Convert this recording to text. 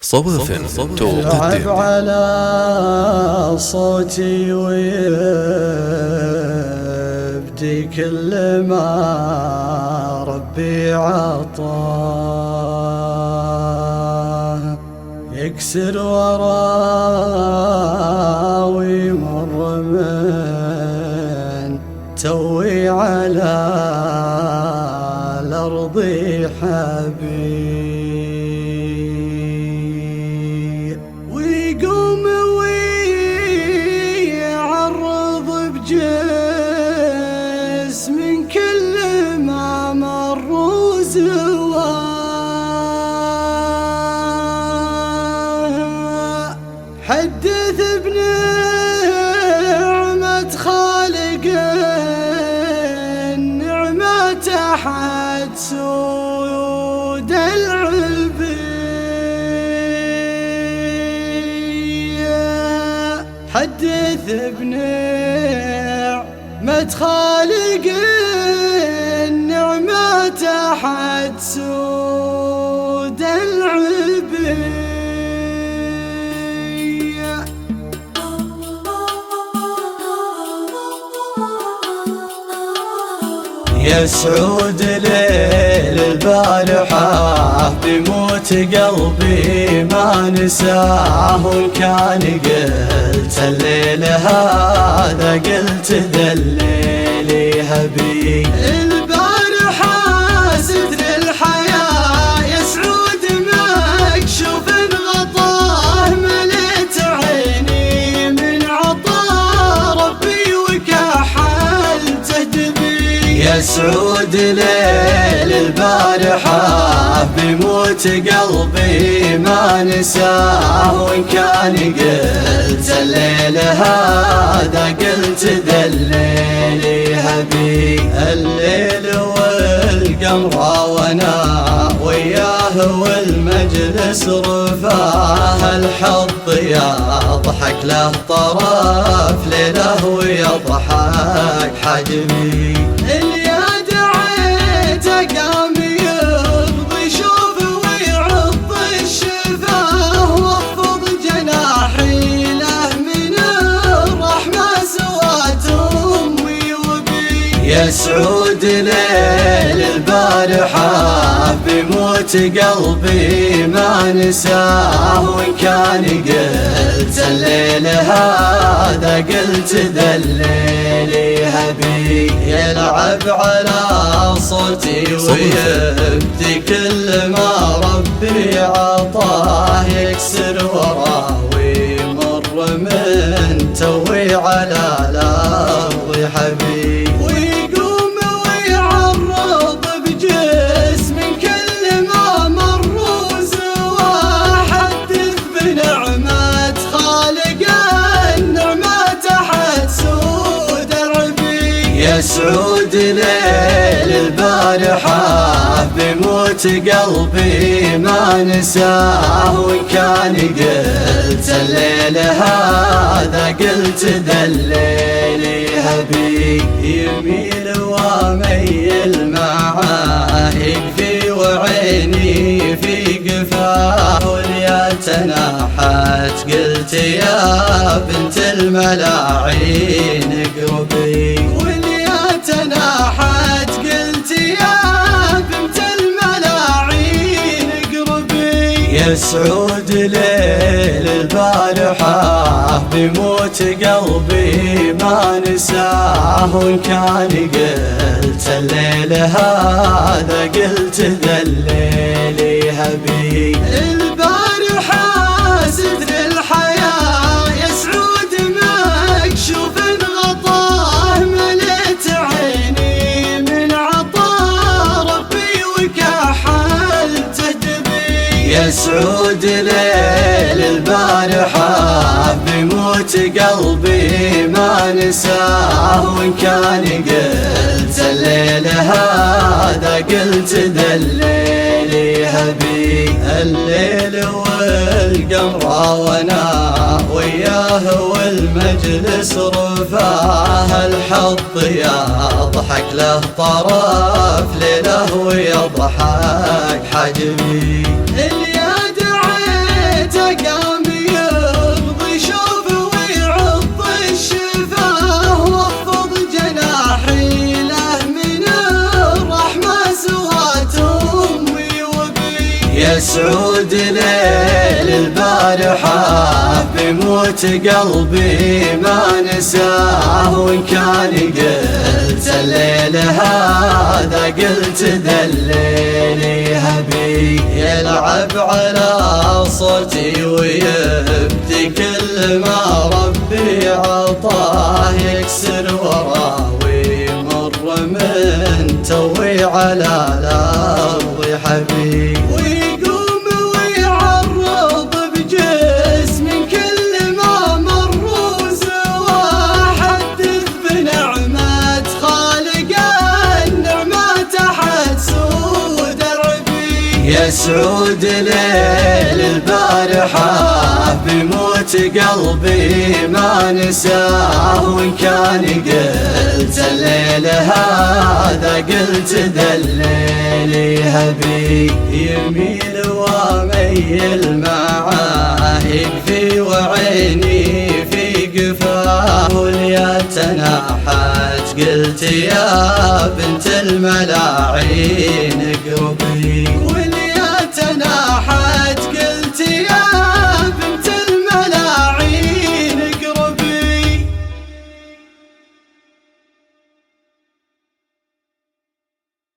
صوافن تقدم على صوتي ويبدي كل ما ربي عطاه، يكسر وراوي مر من توي على الأرض حبيب، ويقوم ويعرض بجسم كل ما مر وزواه، حدث بنعمة خالق النعمة تحت سود العلبية، حدث بنعمة خالق النعمة تحت سود العلبية. يا سعود ليل البارحة بموت قلبي ما نساه، وإن كان قلت الليل هذا قلت ذا الليل هبي، البارحة ستر الحياة يا سعود مكشوف غطاه، مليت عيني من عطا ربي وكحلته دبي، يا سعود ليل البارحة بموت قلبي ما نساه، وإن كان قلت الليل هذا قلت ذا الليل هبي، الليل والقمر وانا وياه والمجلس رفاه، الحظ يضحك له طرف ليله ويضحك حجبي، اللي دعيته قام يقضي شوف ويعض الشفاه، واخفض جناحي له من الرحمة سوات امي وبي، يا سعود ليل البارحة بموت قلبي ما نساه، وإن كان قلت الليل هذا قلت ذا الليل هبي، يلعب على صوتي ويبدي كل ما ربي عطاه، يكسر وراوي مر من توي على الأرض حبي، ويقوم ويعرض بجسم كل ما مر وزواه، حدث بنعمة خالق النعمة تحت سود العلبية، يا سعود ليل البارحة بموت قلبي ما نساه، وإن كان قلت الليل هذا قلت ذا الليل هبي، يميل وميل معاه يكفي وعيني في قفاه، واليا تناحت قلت يا بنت الملاعين اقربي، واليا تناحت قلت يا بنت الملاعين اقربي، يا سعود ليل البارحة بموت قلبي ما نساه، وإن كان قلت الليل هذا قلت ذا الليل هبي، البارحة ستر الحياة يا سعود مكشوف غطاه، مليت عيني من عطا ربي وكحلته دبي، يا سعود ليل البارحة بموت قلبي ما نساه، وإن كان قلت الليل هذا قلت ذا الليل هبي، الليل والقمر وانا وياه والمجلس رفاه، الحظ يضحك له طرف ليله ويضحك حجبي، اللي دعيته سعود ليل البارحة بموت قلبي ما نساه، وإن كان قلت الليل هذا قلت ذا الليل هبي يلعب على صوتي ويبدي كل ما ربي عطاه، يكسر وراوي مر من توي على الأرض حبي، ويقوم ويعرض بجسم كل ما مر وسواه، حدث بنعمة خالق النعمة تحت سود الربي. يا سعود ليل البارحة بموت قلبي ما نساه، وإن كان قلت الليل هذا قلت ذا الليل هبي يميل وميل معاه، يكفي وعيني في قفاه، واليا تناحت قلت يا بنت الملاعين اقربي،